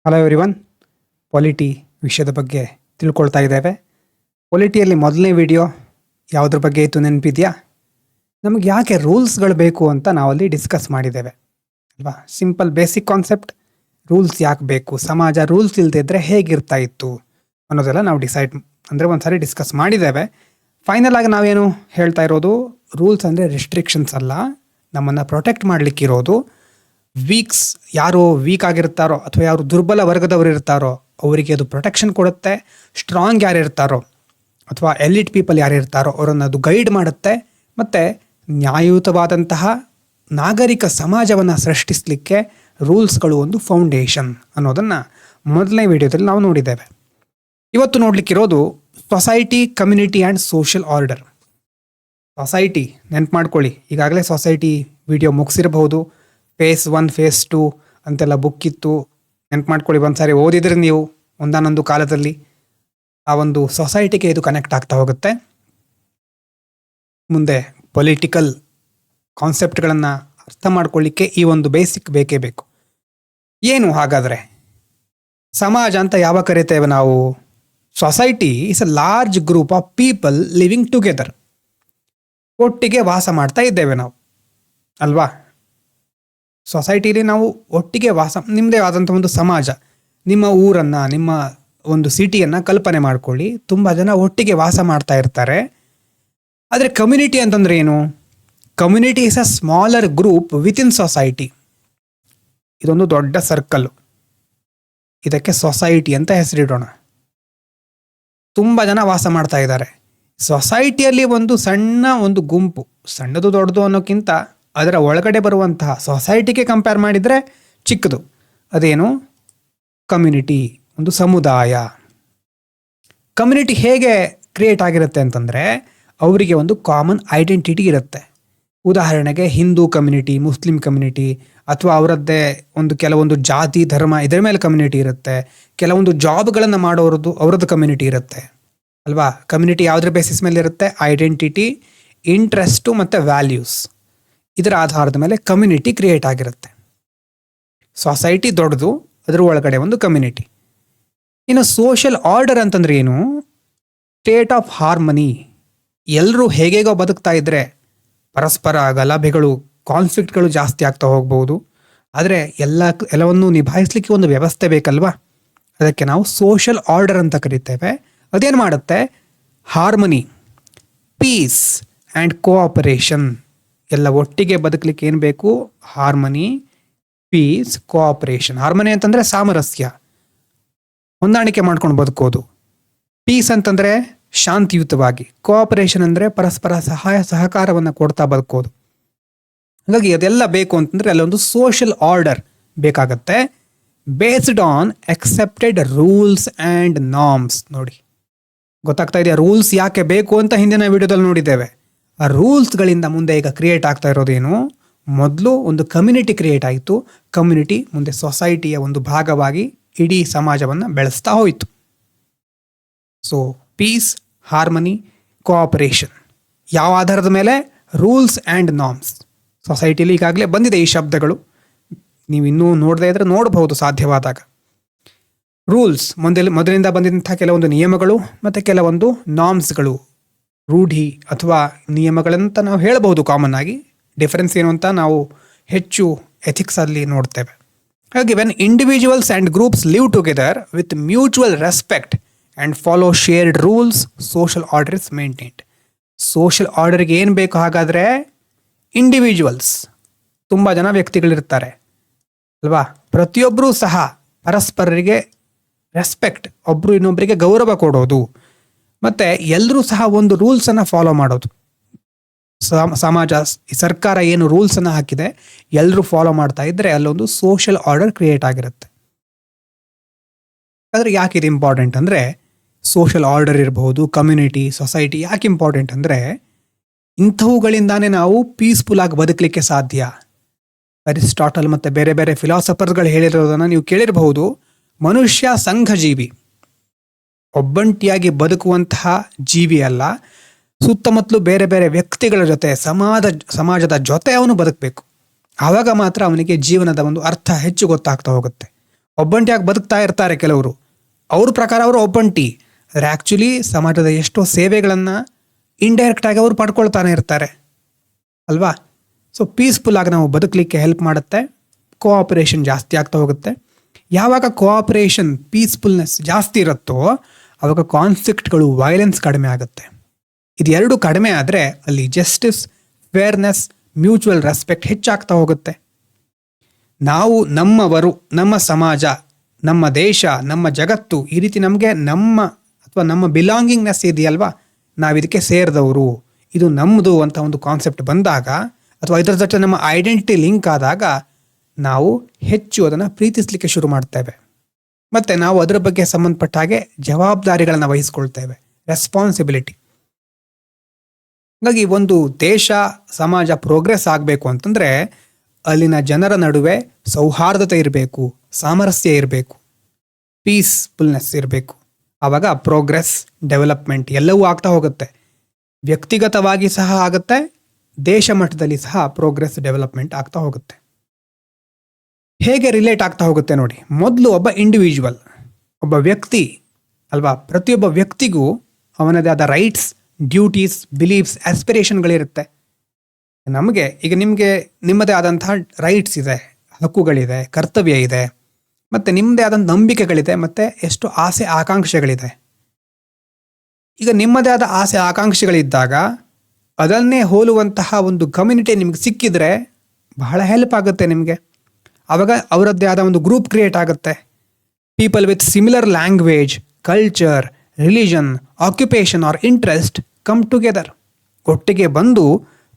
Hello everyone. Polity ವಿಷಯದ ಬಗ್ಗೆ ತಿಳ್ಕೊಳ್ತಾ ಇದ್ದೇವೆ. ಪೊಲಿಟಿಯಲ್ಲಿ ಮೊದಲನೇ ವಿಡಿಯೋ ಯಾವುದ್ರ ಬಗ್ಗೆ ಇತ್ತು ನೆನಪಿದೆಯಾ? ನಮಗೆ ಯಾಕೆ ರೂಲ್ಸ್ಗಳು ಬೇಕು ಅಂತ ನಾವಲ್ಲಿ ಡಿಸ್ಕಸ್ ಮಾಡಿದ್ದೇವೆ ಅಲ್ವಾ? ಸಿಂಪಲ್ ಬೇಸಿಕ್ ಕಾನ್ಸೆಪ್ಟ್, ರೂಲ್ಸ್ ಯಾಕೆ ಬೇಕು, ಸಮಾಜ ರೂಲ್ಸ್ ಇಲ್ಲದೆ ಇದ್ದರೆ ಹೇಗಿರ್ತಾ ಇತ್ತು ಅನ್ನೋದೆಲ್ಲ ನಾವು ಒಂದು ಸಾರಿ ಡಿಸ್ಕಸ್ ಮಾಡಿದ್ದೇವೆ. ಫೈನಲ್ ಆಗಿ ನಾವೇನು ಹೇಳ್ತಾ ಇರೋದು, ರೂಲ್ಸ್ ಅಂದರೆ ರಿಸ್ಟ್ರಿಕ್ಷನ್ಸ್ ಅಲ್ಲ, ನಮ್ಮನ್ನು ಪ್ರೊಟೆಕ್ಟ್ ಮಾಡಲಿಕ್ಕಿರೋದು. ಯಾರು ವೀಕ್ ಆಗಿರ್ತಾರೋ ಅಥವಾ ಯಾರು ದುರ್ಬಲ ವರ್ಗದವರು ಇರ್ತಾರೋ ಅವರಿಗೆ ಅದು ಪ್ರೊಟೆಕ್ಷನ್ ಕೊಡುತ್ತೆ. ಸ್ಟ್ರಾಂಗ್ ಯಾರು ಇರ್ತಾರೋ ಅಥವಾ ಎಲಿಟ್ ಪೀಪಲ್ ಯಾರು ಇರ್ತಾರೋ ಅವರನ್ನು ಅದು ಗೈಡ್ ಮಾಡುತ್ತೆ. ಮತ್ತು ನ್ಯಾಯಯುತವಾದಂತಹ ನಾಗರಿಕ ಸಮಾಜವನ್ನು ಸೃಷ್ಟಿಸಲಿಕ್ಕೆ ರೂಲ್ಸ್ಗಳು ಒಂದು ಫೌಂಡೇಶನ್ ಅನ್ನೋದನ್ನು ಮೊದಲನೇ ವಿಡಿಯೋದಲ್ಲಿ ನಾವು ನೋಡಿದ್ದೇವೆ. ಇವತ್ತು ನೋಡಲಿಕ್ಕಿರೋದು society, community and social order. Society ನೆನ್ಪು ಮಾಡ್ಕೊಳ್ಳಿ, ಈಗಾಗಲೇ ಸೊಸೈಟಿ ವಿಡಿಯೋ ಮುಗಿಸಿರಬಹುದು. ಫೇಸ್ 1, ಫೇಸ್ 2 ಅಂತೆಲ್ಲ ಬುಕ್ ಇತ್ತು, ನೆನ್ಪು ಮಾಡ್ಕೊಳ್ಳಿ. ಒಂದ್ಸಾರಿ ಓದಿದ್ರೆ ನೀವು ಒಂದಾನೊಂದು ಕಾಲದಲ್ಲಿ ಆ ಒಂದು ಸೊಸೈಟಿಗೆ ಇದು ಕನೆಕ್ಟ್ ಆಗ್ತಾ ಹೋಗುತ್ತೆ. ಮುಂದೆ ಪೊಲಿಟಿಕಲ್ ಕಾನ್ಸೆಪ್ಟ್ಗಳನ್ನು ಅರ್ಥ ಮಾಡ್ಕೊಳ್ಳಿಕ್ಕೆ ಈ ಒಂದು ಬೇಸಿಕ್ ಬೇಕೇ ಬೇಕು. ಏನು ಹಾಗಾದರೆ ಸಮಾಜ ಅಂತ ಯಾವಾಗ ಕರಿತೇವೆ ನಾವು? Society is a large group of people living together. ಒಟ್ಟಿಗೆ ವಾಸ ಮಾಡ್ತಾ ಇದ್ದೇವೆ ನಾವು ಅಲ್ವಾ? ಸೊಸೈಟಿಲಿ ನಾವು ಒಟ್ಟಿಗೆ ನಿಮ್ಮದೇ ಆದಂಥ ಒಂದು ಸಮಾಜ, ನಿಮ್ಮ ಊರನ್ನು, ನಿಮ್ಮ ಒಂದು ಸಿಟಿಯನ್ನು ಕಲ್ಪನೆ ಮಾಡ್ಕೊಳ್ಳಿ. ತುಂಬ ಜನ ಒಟ್ಟಿಗೆ ವಾಸ ಮಾಡ್ತಾ ಇರ್ತಾರೆ. ಆದರೆ ಕಮ್ಯುನಿಟಿ ಅಂತಂದ್ರೆ ಏನು? Community is a smaller group with in society. ಇದೊಂದು ದೊಡ್ಡ ಸರ್ಕಲ್ಲು, ಇದಕ್ಕೆ ಸೊಸೈಟಿ ಅಂತ ಹೆಸರಿಡೋಣ. ತುಂಬ ಜನ ವಾಸ ಮಾಡ್ತಾ ಇದ್ದಾರೆ. ಸೊಸೈಟಿಯಲ್ಲಿ ಒಂದು ಸಣ್ಣ ಒಂದು ಗುಂಪು, ಸಣ್ಣದು ದೊಡ್ಡದು ಅನ್ನೋಕ್ಕಿಂತ ಅದರ ಒಳಗಡೆ ಬರುವಂತಹ ಸೊಸೈಟಿಗೆ ಕಂಪೇರ್ ಮಾಡಿದರೆ ಚಿಕ್ಕದು. ಅದೇನು? ಕಮ್ಯುನಿಟಿ, ಒಂದು ಸಮುದಾಯ. ಕಮ್ಯುನಿಟಿ ಹೇಗೆ ಕ್ರಿಯೇಟ್ ಆಗಿರುತ್ತೆ ಅಂತಂದರೆ ಅವರಿಗೆ ಒಂದು ಕಾಮನ್ ಐಡೆಂಟಿಟಿ ಇರುತ್ತೆ. ಉದಾಹರಣೆಗೆ ಹಿಂದೂ ಕಮ್ಯುನಿಟಿ, ಮುಸ್ಲಿಂ ಕಮ್ಯುನಿಟಿ, ಅಥವಾ ಅವರದ್ದೇ ಒಂದು ಕೆಲವೊಂದು ಜಾತಿ, ಧರ್ಮ, ಇದರ ಮೇಲೆ ಕಮ್ಯುನಿಟಿ ಇರುತ್ತೆ. ಕೆಲವೊಂದು ಜಾಬ್ಗಳನ್ನು ಮಾಡೋರದ್ದು ಅವರದ್ದು ಕಮ್ಯುನಿಟಿ ಇರುತ್ತೆ ಅಲ್ವಾ? ಕಮ್ಯುನಿಟಿ ಯಾವುದ್ರ ಬೇಸಿಸ್ ಮೇಲೆ ಇರುತ್ತೆ? ಐಡೆಂಟಿಟಿ, ಇಂಟ್ರೆಸ್ಟು ಮತ್ತು ವ್ಯಾಲ್ಯೂಸ್. ಇದರ ಆಧಾರದ ಮೇಲೆ ಕಮ್ಯುನಿಟಿ ಕ್ರಿಯೇಟ್ ಆಗಿರುತ್ತೆ. ಸೊಸೈಟಿ ದೊಡ್ಡದು, ಅದರ ಒಳಗಡೆ ಒಂದು ಕಮ್ಯುನಿಟಿ. ಇನ್ನು ಸೋಷಿಯಲ್ ಆರ್ಡರ್ ಅಂತಂದ್ರೆ ಏನು? State of harmony. ಎಲ್ಲರೂ ಹೇಗೇಗೋ ಬದುಕ್ತಾ ಇದ್ರೆ ಪರಸ್ಪರ ಗಲಭೆಗಳು, ಕಾನ್ಫ್ಲಿಕ್ಟ್ಗಳು ಜಾಸ್ತಿ ಆಗ್ತಾ ಹೋಗ್ಬೋದು. ಆದರೆ ಎಲ್ಲವನ್ನೂ ನಿಭಾಯಿಸ್ಲಿಕ್ಕೆ ಒಂದು ವ್ಯವಸ್ಥೆ ಬೇಕಲ್ವಾ? ಅದಕ್ಕೆ ನಾವು ಸೋಷಿಯಲ್ ಆರ್ಡರ್ ಅಂತ ಕರಿತೇವೆ. ಅದೇನು ಮಾಡುತ್ತೆ? Harmony, peace and cooperation. ಎಲ್ಲ ಒಟ್ಟಿಗೆ ಬದುಕಲಿಕ್ಕೆ ಏನು ಬೇಕು? Harmony, piece, cooperation. ಹಾರ್ಮನಿ ಅಂತಂದರೆ ಸಾಮರಸ್ಯ, ಹೊಂದಾಣಿಕೆ ಮಾಡ್ಕೊಂಡು ಬದುಕೋದು. ಪೀಸ್ ಅಂತಂದರೆ ಶಾಂತಿಯುತವಾಗಿ. ಕೋಆಪರೇಷನ್ ಅಂದರೆ ಪರಸ್ಪರ ಸಹಕಾರವನ್ನು ಕೊಡ್ತಾ ಬದುಕೋದು. ಹಾಗಾಗಿ ಅದೆಲ್ಲ ಬೇಕು ಅಂತಂದರೆ ಅಲ್ಲೊಂದು ಸೋಷಿಯಲ್ ಆರ್ಡರ್ ಬೇಕಾಗತ್ತೆ, based on accepted rules and norms. ನೋಡಿ, ಗೊತ್ತಾಗ್ತಾ ಇದೆಯಾ ರೂಲ್ಸ್ ಯಾಕೆ ಬೇಕು ಅಂತ? ಹಿಂದಿನ ವಿಡಿಯೋದಲ್ಲಿ ನೋಡಿದ್ದೇವೆ. ಆ ರೂಲ್ಸ್ಗಳಿಂದ ಮುಂದೆ ಈಗ ಕ್ರಿಯೇಟ್ ಆಗ್ತಾ ಇರೋದೇನು? ಮೊದಲು ಒಂದು ಕಮ್ಯುನಿಟಿ ಕ್ರಿಯೇಟ್ ಆಯಿತು. ಕಮ್ಯುನಿಟಿ ಮುಂದೆ ಸೊಸೈಟಿಯ ಒಂದು ಭಾಗವಾಗಿ ಇಡೀ ಸಮಾಜವನ್ನು ಬೆಳೆಸ್ತಾ ಹೋಯಿತು. So peace, harmony, cooperation. ಯಾವ ಆಧಾರದ ಮೇಲೆ? Rules and norms. ಸೊಸೈಟಿಲಿ ಈಗಾಗಲೇ ಬಂದಿದೆ ಈ ಶಬ್ದಗಳು, ನೀವು ಇನ್ನೂ ನೋಡದೇ ಇದ್ರೆ ನೋಡಬಹುದು ಸಾಧ್ಯವಾದಾಗ. ರೂಲ್ಸ್ ಮೊದಲಿಂದ ಬಂದಿದ್ದಂಥ ಕೆಲವೊಂದು ನಿಯಮಗಳು ಮತ್ತು ಕೆಲವೊಂದು ನಾರ್ಮ್ಸ್ಗಳು, ರೂಢಿ ಅಥವಾ ನಿಯಮಗಳಂತ ನಾವು ಹೇಳಬಹುದು. ಕಾಮನ್ ಆಗಿ ಡಿಫರೆನ್ಸ್ ಏನು ಅಂತ ನಾವು ಹೆಚ್ಚು ಎಥಿಕ್ಸಲ್ಲಿ ನೋಡ್ತೇವೆ. ಹಾಗೆ when individuals and groups live together with mutual respect and follow shared rules, social order is maintained. Social ಆರ್ಡರ್ಗೆ ಏನು ಬೇಕು ಹಾಗಾದರೆ? ಇಂಡಿವಿಜುವಲ್ಸ್, ತುಂಬ ಜನ ವ್ಯಕ್ತಿಗಳಿರ್ತಾರೆ ಅಲ್ವಾ? ಪ್ರತಿಯೊಬ್ಬರೂ ಸಹ ಪರಸ್ಪರರಿಗೆ ರೆಸ್ಪೆಕ್ಟ್, ಒಬ್ಬರು ಇನ್ನೊಬ್ಬರಿಗೆ ಗೌರವ ಕೊಡೋದು, ಮತ್ತು ಎಲ್ಲರೂ ಸಹ ಒಂದು ರೂಲ್ಸನ್ನು ಫಾಲೋ ಮಾಡೋದು. ಸಮಾಜ, ಸರ್ಕಾರ ಏನು ರೂಲ್ಸನ್ನು ಹಾಕಿದೆ ಎಲ್ಲರೂ ಫಾಲೋ ಮಾಡ್ತಾ ಇದ್ದರೆ ಅಲ್ಲೊಂದು ಸೋಷಿಯಲ್ ಆರ್ಡರ್ ಕ್ರಿಯೇಟ್ ಆಗಿರುತ್ತೆ. ಆದರೆ ಯಾಕೆ ಇದು ಇಂಪಾರ್ಟೆಂಟ್ ಅಂದರೆ, ಸೋಷಿಯಲ್ ಆರ್ಡರ್ ಇರಬಹುದು, ಕಮ್ಯುನಿಟಿ, ಸೊಸೈಟಿ ಯಾಕೆ ಇಂಪಾರ್ಟೆಂಟ್ ಅಂದರೆ, ಇಂಥವುಗಳಿಂದಾನೇ ನಾವು ಪೀಸ್ಫುಲ್ ಆಗಿ ಬದುಕಲಿಕ್ಕೆ ಸಾಧ್ಯ. ಅರಿಸ್ಟಾಟಲ್ ಮತ್ತು ಬೇರೆ ಬೇರೆ ಫಿಲಾಸಫರ್ಸ್ಗಳು ಹೇಳಿರೋದನ್ನು ನೀವು ಕೇಳಿರಬಹುದು. ಮನುಷ್ಯ ಸಂಘಜೀವಿ, ಒಬ್ಬಂಟಿಯಾಗಿ ಬದುಕುವಂತಹ ಜೀವಿ ಅಲ್ಲ. ಸುತ್ತಮುತ್ತಲು ಬೇರೆ ಬೇರೆ ವ್ಯಕ್ತಿಗಳ ಜೊತೆ, ಸಮಾಜದ ಜೊತೆ ಅವನು ಬದುಕಬೇಕು. ಆವಾಗ ಮಾತ್ರ ಅವನಿಗೆ ಜೀವನದ ಒಂದು ಅರ್ಥ ಹೆಚ್ಚು ಗೊತ್ತಾಗ್ತಾ ಹೋಗುತ್ತೆ. ಒಬ್ಬಂಟಿಯಾಗಿ ಬದುಕ್ತಾ ಇರ್ತಾರೆ ಕೆಲವರು. ಅವ್ರ ಪ್ರಕಾರ ಅವರು ಒಬ್ಬಂಟಿ, ಆದರೆ ಆ್ಯಕ್ಚುಲಿ ಸಮಾಜದ ಎಷ್ಟೋ ಸೇವೆಗಳನ್ನು ಇಂಡೈರೆಕ್ಟಾಗಿ ಅವರು ಪಡ್ಕೊಳ್ತಾನೆ ಇರ್ತಾರೆ ಅಲ್ವಾ. ಸೊ ಪೀಸ್ಫುಲ್ಲಾಗಿ ನಾವು ಬದುಕಲಿಕ್ಕೆ ಹೆಲ್ಪ್ ಮಾಡುತ್ತೆ. ಕೋಆಪರೇಷನ್ ಜಾಸ್ತಿ ಆಗ್ತಾ ಹೋಗುತ್ತೆ. ಯಾವಾಗ ಕೋಆಪರೇಷನ್ ಪೀಸ್ಫುಲ್ನೆಸ್ ಜಾಸ್ತಿ ಇರುತ್ತೋ ಆವಾಗ ಕಾನ್ಫ್ಲಿಕ್ಟ್ಗಳು, ವೈಲೆನ್ಸ್ ಕಡಿಮೆ ಆಗುತ್ತೆ. ಇದೆರಡು ಕಡಿಮೆ ಆದರೆ ಅಲ್ಲಿ ಜಸ್ಟಿಸ್, ಫೇರ್ನೆಸ್, ಮ್ಯೂಚುವಲ್ ರೆಸ್ಪೆಕ್ಟ್ ಹೆಚ್ಚಾಗ್ತಾ ಹೋಗುತ್ತೆ. ನಾವು, ನಮ್ಮವರು, ನಮ್ಮ ಸಮಾಜ, ನಮ್ಮ ದೇಶ, ನಮ್ಮ ಜಗತ್ತು, ಈ ರೀತಿ ನಮಗೆ ನಮ್ಮ ಬಿಲಾಂಗಿಂಗ್ನೆಸ್ ಇದೆಯಲ್ವಾ, ನಾವಿದಕ್ಕೆ ಸೇರಿದವರು, ಇದು ನಮ್ಮದು ಅಂತ ಒಂದು ಕಾನ್ಸೆಪ್ಟ್ ಬಂದಾಗ, ಅಥವಾ ಇದರ ಜೊತೆ ನಮ್ಮ ಐಡೆಂಟಿಟಿ ಲಿಂಕ್ ಆದಾಗ ನಾವು ಹೆಚ್ಚು ಅದನ್ನು ಪ್ರೀತಿಸಲಿಕ್ಕೆ ಶುರು ಮಾಡ್ತೇವೆ. ಮತ್ತು ನಾವು ಅದರ ಬಗ್ಗೆ ಸಂಬಂಧಪಟ್ಟ ಹಾಗೆ ಜವಾಬ್ದಾರಿಗಳನ್ನು ವಹಿಸ್ಕೊಳ್ತೇವೆ, ರೆಸ್ಪಾನ್ಸಿಬಿಲಿಟಿ. ಹಾಗಾಗಿ ಒಂದು ದೇಶ, ಸಮಾಜ ಪ್ರೋಗ್ರೆಸ್ ಆಗಬೇಕು ಅಂತಂದರೆ ಅಲ್ಲಿನ ಜನರ ನಡುವೆ ಸೌಹಾರ್ದತೆ ಇರಬೇಕು, ಸಾಮರಸ್ಯ ಇರಬೇಕು, ಪೀಸ್ಫುಲ್ನೆಸ್ ಇರಬೇಕು. ಆವಾಗ ಪ್ರೋಗ್ರೆಸ್, ಡೆವಲಪ್ಮೆಂಟ್ ಎಲ್ಲವೂ ಆಗ್ತಾ ಹೋಗುತ್ತೆ. ವ್ಯಕ್ತಿಗತವಾಗಿ ಸಹ ಆಗುತ್ತೆ, ದೇಶ ಮಟ್ಟದಲ್ಲಿ ಸಹ ಪ್ರೋಗ್ರೆಸ್, ಡೆವಲಪ್ಮೆಂಟ್ ಆಗ್ತಾ ಹೋಗುತ್ತೆ. ಹೇಗೆ ರಿಲೇಟ್ ಆಗ್ತಾ ಹೋಗುತ್ತೆ ನೋಡಿ. ಮೊದಲು ಒಬ್ಬ ಇಂಡಿವಿಜುವಲ್, ಒಬ್ಬ ವ್ಯಕ್ತಿ ಅಲ್ವಾ, ಪ್ರತಿಯೊಬ್ಬ ವ್ಯಕ್ತಿಗೂ ಅವನದೇ ಆದ ರೈಟ್ಸ್, ಡ್ಯೂಟೀಸ್, ಬಿಲೀಫ್ಸ್, ಆಸ್ಪಿರೇಷನ್ಗಳಿರುತ್ತೆ. ಈಗ ನಿಮಗೆ ನಿಮ್ಮದೇ ಆದಂತಹ ರೈಟ್ಸ್ ಇದೆ, ಹಕ್ಕುಗಳಿದೆ, ಕರ್ತವ್ಯ ಇದೆ, ಮತ್ತು ನಿಮ್ಮದೇ ಆದಂಥ ನಂಬಿಕೆಗಳಿದೆ, ಮತ್ತು ಎಷ್ಟು ಆಸೆ ಆಕಾಂಕ್ಷೆಗಳಿದೆ. ಈಗ ನಿಮ್ಮದೇ ಆದ ಆಸೆ ಆಕಾಂಕ್ಷೆಗಳಿದ್ದಾಗ ಅದನ್ನೇ ಹೋಲುವಂತಹ ಒಂದು ಕಮ್ಯುನಿಟಿ ನಿಮ್ಗೆ ಸಿಕ್ಕಿದ್ರೆ ಬಹಳ ಹೆಲ್ಪ್ ಆಗುತ್ತೆ ನಿಮಗೆ. ಆವಾಗ ಅವರದ್ದೇ ಆದ ಒಂದು ಗ್ರೂಪ್ ಕ್ರಿಯೇಟ್ ಆಗುತ್ತೆ. People with similar language, culture, religion, occupation or interest come together. ಒಟ್ಟಿಗೆ ಬಂದು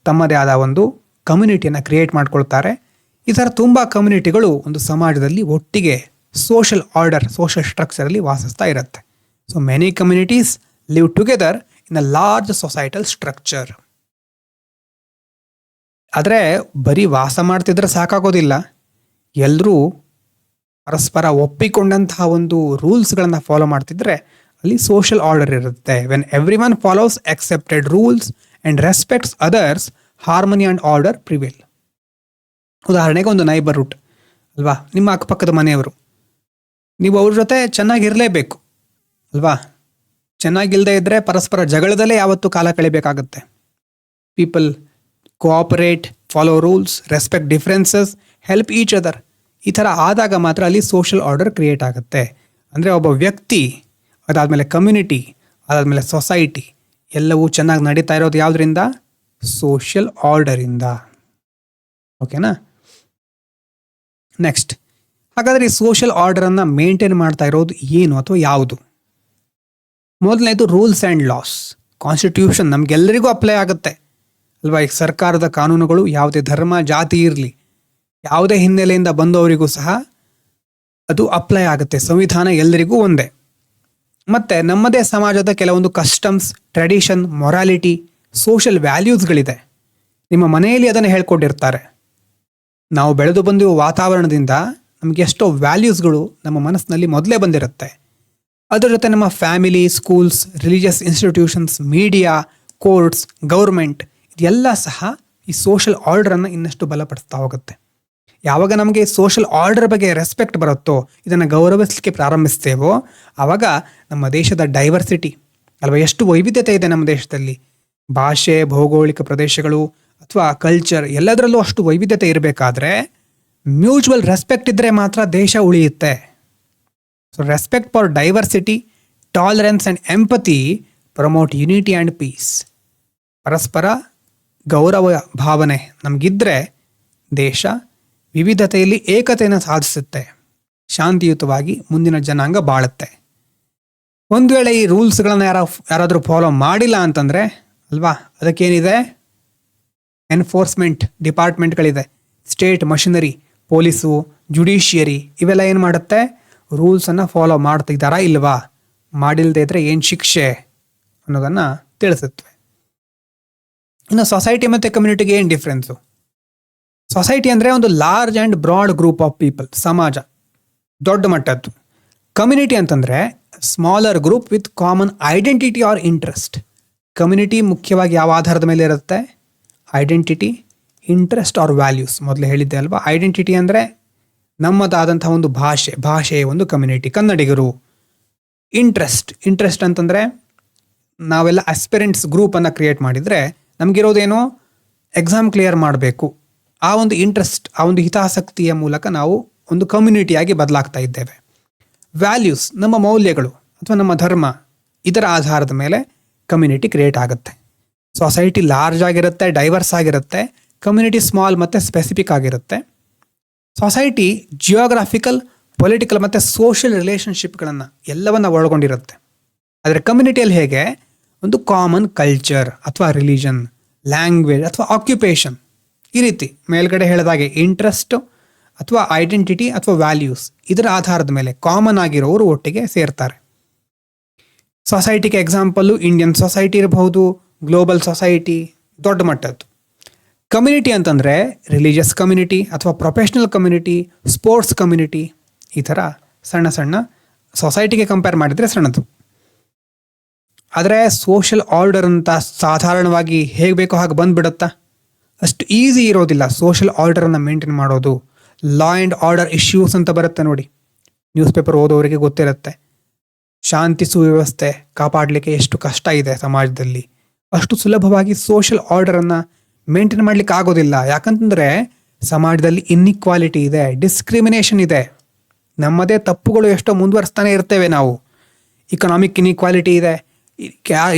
ತಮ್ಮದೇ ಆದ ಒಂದು ಕಮ್ಯುನಿಟಿಯನ್ನು ಕ್ರಿಯೇಟ್ ಮಾಡ್ಕೊಳ್ತಾರೆ. ಈ ಥರ ತುಂಬ ಕಮ್ಯುನಿಟಿಗಳು ಒಂದು ಸಮಾಜದಲ್ಲಿ ಒಟ್ಟಿಗೆ ಸೋಷಲ್ ಆರ್ಡರ್, ಸೋಷಲ್ ಸ್ಟ್ರಕ್ಚರಲ್ಲಿ ವಾಸಿಸ್ತಾ ಇರುತ್ತೆ. So many communities live together in a large societal structure. ಆದರೆ ಬರೀ ವಾಸ ಮಾಡ್ತಿದ್ರೆ ಸಾಕಾಗೋದಿಲ್ಲ. ಎಲ್ಲರೂ ಪರಸ್ಪರ ಒಪ್ಪಿಕೊಂಡಂತಹ ಒಂದು ರೂಲ್ಸ್ಗಳನ್ನು ಫಾಲೋ ಮಾಡ್ತಿದ್ರೆ ಅಲ್ಲಿ ಸೋಷಲ್ ಆರ್ಡರ್ ಇರುತ್ತೆ. When every one follows accepted rules and respects others, harmony and order prevail. ಉದಾಹರಣೆಗೆ ಒಂದು ನೈಬರ್ಹುಡ್ ಅಲ್ವಾ, ನಿಮ್ಮ ಅಕ್ಕಪಕ್ಕದ ಮನೆಯವರು, ನೀವು ಅವ್ರ ಜೊತೆ ಚೆನ್ನಾಗಿರಲೇಬೇಕು ಅಲ್ವಾ. ಚೆನ್ನಾಗಿಲ್ಲದೆ ಇದ್ದರೆ ಪರಸ್ಪರ ಜಗಳದಲ್ಲೇ ಯಾವತ್ತೂ ಕಾಲ ಕಳಿಬೇಕಾಗತ್ತೆ. People cooperate, follow rules, respect differences, help each other. ಈ ಥರ ಆದಾಗ ಮಾತ್ರ ಅಲ್ಲಿ ಸೋಷಲ್ ಆರ್ಡರ್ ಕ್ರಿಯೇಟ್ ಆಗುತ್ತೆ. ಅಂದರೆ ಒಬ್ಬ ವ್ಯಕ್ತಿ, ಅದಾದಮೇಲೆ ಕಮ್ಯುನಿಟಿ, ಅದಾದಮೇಲೆ ಸೊಸೈಟಿ ಎಲ್ಲವೂ ಚೆನ್ನಾಗಿ ನಡೀತಾ ಇರೋದು ಯಾವುದರಿಂದ? ಸೋಷಿಯಲ್ ಆರ್ಡರಿಂದ. ಓಕೆನಾ. ನೆಕ್ಸ್ಟ್, ಹಾಗಾದರೆ ಈ ಸೋಷಿಯಲ್ ಆರ್ಡರನ್ನು ಮೇಂಟೈನ್ ಮಾಡ್ತಾ ಇರೋದು ಏನು ಅಥವಾ ಯಾವುದು? ಮೊದಲನೇದು ರೂಲ್ಸ್ ಆ್ಯಂಡ್ ಲಾಸ್. ಕಾನ್ಸ್ಟಿಟ್ಯೂಷನ್ ನಮಗೆಲ್ಲರಿಗೂ ಅಪ್ಲೈ ಆಗುತ್ತೆ ಅಲ್ವಾ. ಈಗ ಸರ್ಕಾರದ ಕಾನೂನುಗಳು ಯಾವುದೇ ಧರ್ಮ, ಜಾತಿ ಇರಲಿ, ಯಾವುದೇ ಹಿನ್ನೆಲೆಯಿಂದ ಬಂದವರಿಗೂ ಸಹ ಅದು ಅಪ್ಲೈ ಆಗುತ್ತೆ. ಸಂವಿಧಾನ ಎಲ್ಲರಿಗೂ ಒಂದೇ. ಮತ್ತು ನಮ್ಮದೇ ಸಮಾಜದ ಕೆಲವೊಂದು ಕಸ್ಟಮ್ಸ್, ಟ್ರೆಡಿಷನ್, ಮೊರಾಲಿಟಿ, ಸೋಷಲ್ ವ್ಯಾಲ್ಯೂಸ್ಗಳಿದೆ. ನಿಮ್ಮ ಮನೆಯಲ್ಲಿ ಅದನ್ನು ಹೇಳ್ಕೊಟ್ಟಿರ್ತಾರೆ. ನಾವು ಬೆಳೆದು ಬಂದಿರುವ ವಾತಾವರಣದಿಂದ ನಮಗೆ ಎಷ್ಟೋ ವ್ಯಾಲ್ಯೂಸ್ಗಳು ನಮ್ಮ ಮನಸ್ಸಿನಲ್ಲಿ ಮೊದಲೇ ಬಂದಿರುತ್ತೆ. ಅದರ ಜೊತೆ ನಮ್ಮ family, schools, religious institutions, media, courts, government, ಇದೆಲ್ಲ ಸಹ ಈ ಸೋಷಲ್ ಆರ್ಡರನ್ನು ಇನ್ನಷ್ಟು ಬಲಪಡಿಸ್ತಾ ಹೋಗುತ್ತೆ. ಯಾವಾಗ ನಮಗೆ ಸೋಷಲ್ ಆರ್ಡರ್ ಬಗ್ಗೆ ರೆಸ್ಪೆಕ್ಟ್ ಬರುತ್ತೋ, ಇದನ್ನು ಗೌರವಿಸಲಿಕ್ಕೆ ಪ್ರಾರಂಭಿಸ್ತೇವೋ, ಆವಾಗ ನಮ್ಮ ದೇಶದ ಡೈವರ್ಸಿಟಿ ಅಲ್ವಾ, ಎಷ್ಟು ವೈವಿಧ್ಯತೆ ಇದೆ ನಮ್ಮ ದೇಶದಲ್ಲಿ, ಭಾಷೆ, ಭೌಗೋಳಿಕ ಪ್ರದೇಶಗಳು ಅಥವಾ ಕಲ್ಚರ್ ಎಲ್ಲದರಲ್ಲೂ ಅಷ್ಟು ವೈವಿಧ್ಯತೆ ಇರಬೇಕಾದ್ರೆ ಮ್ಯೂಚುವಲ್ ರೆಸ್ಪೆಕ್ಟ್ ಇದ್ದರೆ ಮಾತ್ರ ದೇಶ ಉಳಿಯುತ್ತೆ. So respect for diversity, tolerance and empathy promote unity and peace. ಪರಸ್ಪರ ಗೌರವ ಭಾವನೆ ನಮಗಿದ್ರೆ ದೇಶ ವಿವಿಧತೆಯಲ್ಲಿ ಏಕತೆಯನ್ನು ಸಾಧಿಸುತ್ತೆ, ಶಾಂತಿಯುತವಾಗಿ ಮುಂದಿನ ಜನಾಂಗ ಬಾಳುತ್ತೆ. ಒಂದು ವೇಳೆ ಈ ರೂಲ್ಸ್ಗಳನ್ನು ಯಾರಾದರೂ ಫಾಲೋ ಮಾಡಿಲ್ಲ ಅಂತಂದರೆ ಅಲ್ವಾ, ಅದಕ್ಕೇನಿದೆ, ಎನ್ಫೋರ್ಸ್ಮೆಂಟ್ ಡಿಪಾರ್ಟ್ಮೆಂಟ್ಗಳಿದೆ, ಸ್ಟೇಟ್ ಮಷಿನರಿ, ಪೊಲೀಸು, ಜುಡಿಷಿಯರಿ, ಇವೆಲ್ಲ ಏನು ಮಾಡುತ್ತೆ, ರೂಲ್ಸನ್ನು ಫಾಲೋ ಮಾಡ್ತಿದ್ದಾರಾ ಇಲ್ವಾ, ಮಾಡಿಲ್ಲದೆ ಇದ್ದರೆ ಏನು ಶಿಕ್ಷೆ ಅನ್ನೋದನ್ನು ತಿಳಿಸುತ್ತವೆ. ಇನ್ನು ಸೊಸೈಟಿ ಮತ್ತು ಕಮ್ಯುನಿಟಿಗೆ ಏನು ಡಿಫ್ರೆನ್ಸು? ಸೊಸೈಟಿ ಅಂದರೆ ಒಂದು large and broad group of people, ಸಮಾಜ, ದೊಡ್ಡ ಮಟ್ಟದ್ದು. ಕಮ್ಯುನಿಟಿ ಅಂತಂದರೆ smaller group with common identity or interest. Community ಮುಖ್ಯವಾಗಿ ಯಾವ ಆಧಾರದ ಮೇಲೆ ಇರುತ್ತೆ? Identity, interest or values. ಮೊದಲೇ ಹೇಳಿದ್ದೆ ಅಲ್ವಾ, ಐಡೆಂಟಿಟಿ ಅಂದರೆ ನಮ್ಮದಾದಂಥ ಒಂದು ಭಾಷೆಯ ಒಂದು ಕಮ್ಯುನಿಟಿ, ಕನ್ನಡಿಗರು. ಇಂಟ್ರೆಸ್ಟ್ ಅಂತಂದರೆ ನಾವೆಲ್ಲ ಆಸ್ಪಿರೆಂಟ್ಸ್ ಗ್ರೂಪನ್ನು ಕ್ರಿಯೇಟ್ ಮಾಡಿದರೆ ನಮಗಿರೋದೇನೋ ಎಕ್ಸಾಮ್ ಕ್ಲಿಯರ್ ಮಾಡಬೇಕು. ಆ ಒಂದು ಇಂಟ್ರೆಸ್ಟ್, ಆ ಒಂದು ಹಿತಾಸಕ್ತಿಯ ಮೂಲಕ ನಾವು ಒಂದು ಕಮ್ಯುನಿಟಿಯಾಗಿ ಬದಲಾಗ್ತಾ ಇದ್ದೇವೆ. ವ್ಯಾಲ್ಯೂಸ್, ನಮ್ಮ ಮೌಲ್ಯಗಳು ಅಥವಾ ನಮ್ಮ ಧರ್ಮ, ಇದರ ಆಧಾರದ ಮೇಲೆ ಕಮ್ಯುನಿಟಿ ಕ್ರಿಯೇಟ್ ಆಗುತ್ತೆ. ಸೊಸೈಟಿ ಲಾರ್ಜ್ ಆಗಿರುತ್ತೆ, ಡೈವರ್ಸ್ ಆಗಿರುತ್ತೆ. ಕಮ್ಯುನಿಟಿ ಸ್ಮಾಲ್ ಮತ್ತು ಸ್ಪೆಸಿಫಿಕ್ ಆಗಿರುತ್ತೆ. ಸೊಸೈಟಿ ಜಿಯೋಗ್ರಾಫಿಕಲ್, ಪೊಲಿಟಿಕಲ್ ಮತ್ತು ಸೋಷಿಯಲ್ ರಿಲೇಷನ್ಶಿಪ್ಗಳನ್ನು ಎಲ್ಲವನ್ನು ಒಳಗೊಂಡಿರುತ್ತೆ. ಆದರೆ ಕಮ್ಯುನಿಟಿಯಲ್ಲಿ ಹೇಗೆ ಒಂದು ಕಾಮನ್ ಕಲ್ಚರ್ ಅಥವಾ ರಿಲಿಜನ್, ಲ್ಯಾಂಗ್ವೇಜ್ ಅಥವಾ ಆಕ್ಯುಪೇಷನ್, ಈ ರೀತಿ ಮೇಲ್ಗಡೆ ಹೇಳಿದಾಗೆ ಇಂಟ್ರೆಸ್ಟ್ ಅಥವಾ ಐಡೆಂಟಿಟಿ ಅಥವಾ ವ್ಯಾಲ್ಯೂಸ್, ಇದರ ಆಧಾರದ ಮೇಲೆ ಕಾಮನ್ ಆಗಿರೋರು ಒಟ್ಟಿಗೆ ಸೇರ್ತಾರೆ. ಸೊಸೈಟಿಗೆ ಎಕ್ಸಾಂಪಲ್ಲು ಇಂಡಿಯನ್ ಸೊಸೈಟಿ ಇರಬಹುದು, ಗ್ಲೋಬಲ್ ಸೊಸೈಟಿ, ದೊಡ್ಡ ಮಟ್ಟದ್ದು. ಕಮ್ಯುನಿಟಿ ಅಂತಂದರೆ ರಿಲಿಜಿಯಸ್ ಕಮ್ಯುನಿಟಿ ಅಥವಾ ಪ್ರೊಫೆಷ್ನಲ್ ಕಮ್ಯುನಿಟಿ, ಸ್ಪೋರ್ಟ್ಸ್ ಕಮ್ಯುನಿಟಿ, ಈ ಥರ ಸಣ್ಣ ಸಣ್ಣ ಸೊಸೈಟಿಗೆ ಕಂಪೇರ್ ಮಾಡಿದರೆ ಸಣ್ಣದು. ಆದರೆ ಸೋಷಿಯಲ್ ಆರ್ಡರ್ ಅಂತ ಸಾಧಾರಣವಾಗಿ ಹೇಗೆ ಬೇಕೋ ಹಾಗೆ ಬಂದುಬಿಡುತ್ತಾ? ಅಷ್ಟು ಈಸಿ ಇರೋದಿಲ್ಲ ಸೋಷಿಯಲ್ ಆರ್ಡರನ್ನು ಮೇಂಟೈನ್ ಮಾಡೋದು. ಲಾ ಆ್ಯಂಡ್ ಆರ್ಡರ್ ಇಶ್ಯೂಸ್ ಅಂತ ಬರುತ್ತೆ ನೋಡಿ, ನ್ಯೂಸ್ ಪೇಪರ್ ಓದೋರಿಗೆ ಗೊತ್ತಿರುತ್ತೆ. ಶಾಂತಿ ಸುವ್ಯವಸ್ಥೆ ಕಾಪಾಡಲಿಕ್ಕೆ ಎಷ್ಟು ಕಷ್ಟ ಇದೆ ಸಮಾಜದಲ್ಲಿ. ಅಷ್ಟು ಸುಲಭವಾಗಿ ಸೋಷಿಯಲ್ ಆರ್ಡರನ್ನು ಮೇಂಟೈನ್ ಮಾಡಲಿಕ್ಕೆ ಆಗೋದಿಲ್ಲ. ಯಾಕಂತಂದರೆ ಸಮಾಜದಲ್ಲಿ ಇನ್ಇಕ್ವಾಲಿಟಿ ಇದೆ, ಡಿಸ್ಕ್ರಿಮಿನೇಷನ್ ಇದೆ. ನಮ್ಮದೇ ತಪ್ಪುಗಳು ಎಷ್ಟೋ ಮುಂದುವರಿಸ್ತಾನೆ ಇರ್ತೇವೆ ನಾವು. ಇಕನಾಮಿಕ್ ಇನ್ಇಕ್ವಾಲಿಟಿ ಇದೆ.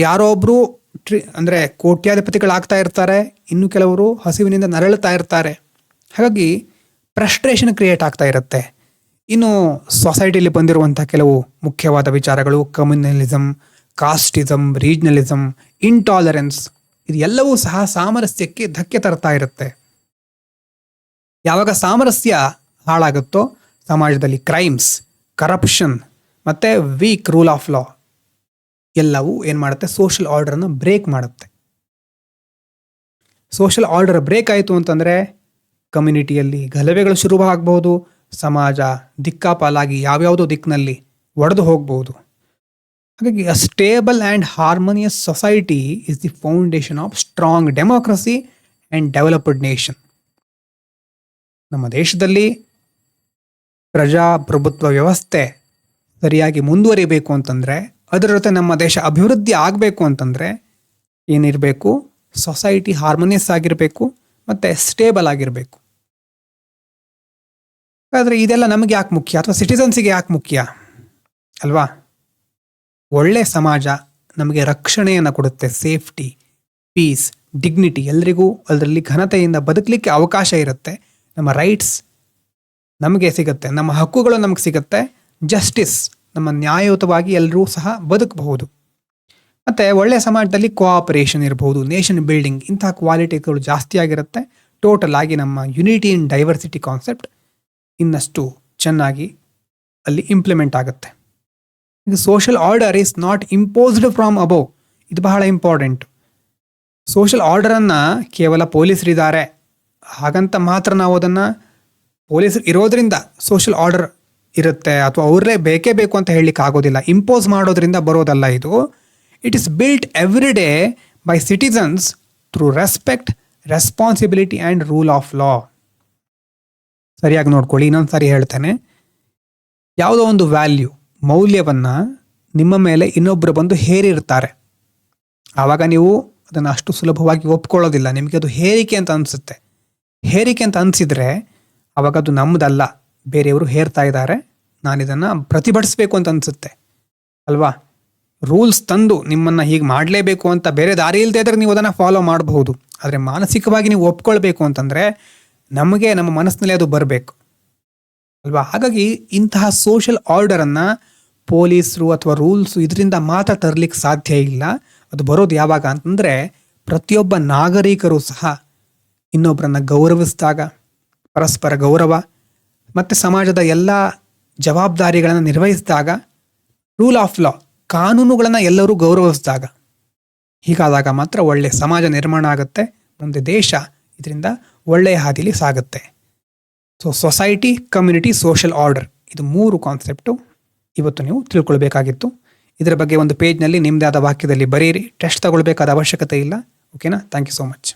ಯಾರೋ ಒಬ್ಬರು ಅಂದರೆ ಕೋಟ್ಯಾಧಿಪತಿಗಳಾಗ್ತಾ ಇರ್ತಾರೆ, ಇನ್ನು ಕೆಲವರು ಹಸಿವಿನಿಂದ ನರಳುತ್ತಾ ಇರ್ತಾರೆ. ಹಾಗಾಗಿ ಫ್ರಸ್ಟ್ರೇಷನ್ ಕ್ರಿಯೇಟ್ ಆಗ್ತಾ ಇರುತ್ತೆ. ಇನ್ನು ಸೊಸೈಟಿಯಲ್ಲಿ ಬಂದಿರುವಂಥ ಕೆಲವು ಮುಖ್ಯವಾದ ವಿಚಾರಗಳು ಕಮ್ಯುನಲಿಸಮ್, ಕಾಸ್ಟಿಸಮ್, ರೀಜ್ನಲಿಸಮ್, ಇಂಟಾಲರೆನ್ಸ್, ಇದು ಎಲ್ಲವೂ ಸಹ ಸಾಮರಸ್ಯಕ್ಕೆ ಧಕ್ಕೆ ತರ್ತಾ ಇರುತ್ತೆ. ಯಾವಾಗ ಸಾಮರಸ್ಯ ಹಾಳಾಗುತ್ತೋ ಸಮಾಜದಲ್ಲಿ ಕ್ರೈಮ್ಸ್, ಕರಪ್ಷನ್ ಮತ್ತು ವೀಕ್ ರೂಲ್ ಆಫ್ ಲಾ ಎಲ್ಲವೂ ಏನು ಮಾಡುತ್ತೆ, ಸೋಷಿಯಲ್ ಆರ್ಡರನ್ನು ಬ್ರೇಕ್ ಮಾಡುತ್ತೆ. ಸೋಷಿಯಲ್ ಆರ್ಡರ್ ಬ್ರೇಕ್ ಆಯಿತು ಅಂತಂದರೆ ಕಮ್ಯುನಿಟಿಯಲ್ಲಿ ಗಲಭೆಗಳು ಶುರುವಾಗಬಹುದು. ಸಮಾಜ ದಿಕ್ಕಾಪಾಲಾಗಿ ಯಾವ್ಯಾವುದೋ ದಿಕ್ಕಿನಲ್ಲಿ ಒಡೆದು ಹೋಗ್ಬೋದು. ಹಾಗಾಗಿ a stable and harmonious society is the foundation of strong democracy and developed nation. ನಮ್ಮ ದೇಶದಲ್ಲಿ ಪ್ರಜಾಪ್ರಭುತ್ವ ವ್ಯವಸ್ಥೆ ಸರಿಯಾಗಿ ಮುಂದುವರಿಬೇಕು ಅಂತಂದರೆ, ಅದರ ಜೊತೆ ನಮ್ಮ ದೇಶ ಅಭಿವೃದ್ಧಿ ಆಗಬೇಕು ಅಂತಂದರೆ ಏನಿರಬೇಕು, ಸೊಸೈಟಿ ಹಾರ್ಮೋನಿಯಸ್ ಆಗಿರಬೇಕು ಮತ್ತು ಸ್ಟೇಬಲ್ ಆಗಿರಬೇಕು. ಆದರೆ ಇದೆಲ್ಲ ನಮಗೆ ಯಾಕೆ ಮುಖ್ಯ, ಅಥವಾ ಸಿಟಿಸನ್ಸಿಗೆ ಯಾಕೆ ಮುಖ್ಯ ಅಲ್ವಾ? ಒಳ್ಳೆ ಸಮಾಜ ನಮಗೆ ರಕ್ಷಣೆಯನ್ನು ಕೊಡುತ್ತೆ. ಸೇಫ್ಟಿ, ಪೀಸ್, ಡಿಗ್ನಿಟಿ, ಎಲ್ರಿಗೂ ಅದರಲ್ಲಿ ಘನತೆಯಿಂದ ಬದುಕಲಿಕ್ಕೆ ಅವಕಾಶ ಇರುತ್ತೆ. ನಮ್ಮ ರೈಟ್ಸ್ ನಮಗೆ ಸಿಗುತ್ತೆ, ನಮ್ಮ ಹಕ್ಕುಗಳು ನಮಗೆ ಸಿಗುತ್ತೆ. ಜಸ್ಟಿಸ್, ನಮ್ಮ ನ್ಯಾಯಯುತವಾಗಿ ಎಲ್ಲರೂ ಸಹ ಬದುಕಬಹುದು. ಮತ್ತು ಒಳ್ಳೆಯ ಸಮಾಜದಲ್ಲಿ ಕೋಆಪರೇಷನ್ ಇರಬಹುದು, ನೇಷನ್ ಬಿಲ್ಡಿಂಗ್, ಇಂತಹ ಕ್ವಾಲಿಟಿಗಳು ಜಾಸ್ತಿ ಆಗಿರುತ್ತೆ. ಟೋಟಲ್ ಆಗಿ ನಮ್ಮ ಯುನಿಟಿ ಇನ್ ಡೈವರ್ಸಿಟಿ ಕಾನ್ಸೆಪ್ಟ್ ಇನ್ನಷ್ಟು ಚೆನ್ನಾಗಿ ಅಲ್ಲಿ ಇಂಪ್ಲಿಮೆಂಟ್ ಆಗುತ್ತೆ. ಇದು social order is not imposed from above. ಇದು ಬಹಳ ಇಂಪಾರ್ಟೆಂಟ್. ಸೋಷಿಯಲ್ ಆರ್ಡರನ್ನು ಕೇವಲ ಪೊಲೀಸರಿದ್ದಾರೆ ಹಾಗಂತ ಮಾತ್ರ ನಾವು ಅದನ್ನು ಪೊಲೀಸರು ಇರೋದ್ರಿಂದ ಸೋಷಿಯಲ್ ಆರ್ಡರ್ ಇರುತ್ತೆ ಅಥವಾ ಅವ್ರೇ ಬೇಕೇ ಬೇಕು ಅಂತ ಹೇಳಲಿಕ್ಕೆ ಆಗೋದಿಲ್ಲ. ಇಂಪೋಸ್ ಮಾಡೋದ್ರಿಂದ ಬರೋದಲ್ಲ ಇದು. It is built every day by citizens through respect, responsibility and rule of law. ಸರಿಯಾಗಿ ನೋಡ್ಕೊಳ್ಳಿ, ಇನ್ನೊಂದು ಸಾರಿ ಹೇಳ್ತೇನೆ. ಯಾವುದೋ ಒಂದು ವ್ಯಾಲ್ಯೂ, ಮೌಲ್ಯವನ್ನು ನಿಮ್ಮ ಮೇಲೆ ಇನ್ನೊಬ್ಬರು ಬಂದು ಹೇರಿರ್ತಾರೆ. ಆವಾಗ ನೀವು ಅದನ್ನು ಅಷ್ಟು ಸುಲಭವಾಗಿ ಒಪ್ಕೊಳ್ಳೋದಿಲ್ಲ. ನಿಮಗೆ ಅದು ಹೇರಿಕೆ ಅಂತ ಅನಿಸುತ್ತೆ. ಹೇರಿಕೆ ಅಂತ ಅನಿಸಿದರೆ ಆವಾಗ ಅದು ನಮ್ಮದಲ್ಲ, ಬೇರೆಯವರು ಹೇರ್ತಾ ಇದ್ದಾರೆ, ನಾನಿದನ್ನು ಪ್ರತಿಭಟಿಸಬೇಕು ಅಂತ ಅನಿಸುತ್ತೆ ಅಲ್ವಾ? ರೂಲ್ಸ್ ತಂದು ನಿಮ್ಮನ್ನು ಹೀಗೆ ಮಾಡಲೇಬೇಕು ಅಂತ ಬೇರೆ ದಾರಿ ಇಲ್ಲದೆ ಇದ್ದರೆ ನೀವು ಅದನ್ನು ಫಾಲೋ ಮಾಡಬಹುದು. ಆದರೆ ಮಾನಸಿಕವಾಗಿ ನೀವು ಒಪ್ಕೊಳ್ಬೇಕು ಅಂತಂದರೆ ನಮಗೆ ನಮ್ಮ ಮನಸ್ಸಿನಲ್ಲಿ ಅದು ಬರಬೇಕು ಅಲ್ವಾ? ಹಾಗಾಗಿ ಇಂತಹ ಸೋಷಿಯಲ್ ಆರ್ಡರನ್ನು ಪೊಲೀಸರು ಅಥವಾ ರೂಲ್ಸು ಇದರಿಂದ ಮಾತ್ರ ತರಲಿಕ್ಕೆ ಸಾಧ್ಯ ಇಲ್ಲ. ಅದು ಬರೋದು ಯಾವಾಗ ಅಂತಂದರೆ ಪ್ರತಿಯೊಬ್ಬ ನಾಗರಿಕರು ಸಹ ಇನ್ನೊಬ್ಬರನ್ನು ಗೌರವಿಸಿದಾಗ, ಪರಸ್ಪರ ಗೌರವ ಮತ್ತು ಸಮಾಜದ ಎಲ್ಲ ಜವಾಬ್ದಾರಿಗಳನ್ನು ನಿರ್ವಹಿಸಿದಾಗ, ರೂಲ್ ಆಫ್ ಲಾ, ಕಾನೂನುಗಳನ್ನು ಎಲ್ಲರೂ ಗೌರವಿಸಿದಾಗ, ಹೀಗಾದಾಗ ಮಾತ್ರ ಒಳ್ಳೆಯ ಸಮಾಜ ನಿರ್ಮಾಣ ಆಗುತ್ತೆ. ಮುಂದೆ ದೇಶ ಇದರಿಂದ ಒಳ್ಳೆಯ ಹಾದಿಲಿ ಸಾಗುತ್ತೆ. So society, community, social order, ಇದು 3 ಕಾನ್ಸೆಪ್ಟು ಇವತ್ತು ನೀವು ತಿಳ್ಕೊಳ್ಬೇಕಾಗಿತ್ತು. ಇದರ ಬಗ್ಗೆ ಒಂದು ಪೇಜ್ನಲ್ಲಿ ನಿಮ್ಮದೇ ಆದ ವಾಕ್ಯದಲ್ಲಿ ಬರೀರಿ. ಟೆಸ್ಟ್ ತಗೊಳ್ಬೇಕಾದ ಅವಶ್ಯಕತೆ ಇಲ್ಲ. ಓಕೆನಾ? Thank you so much.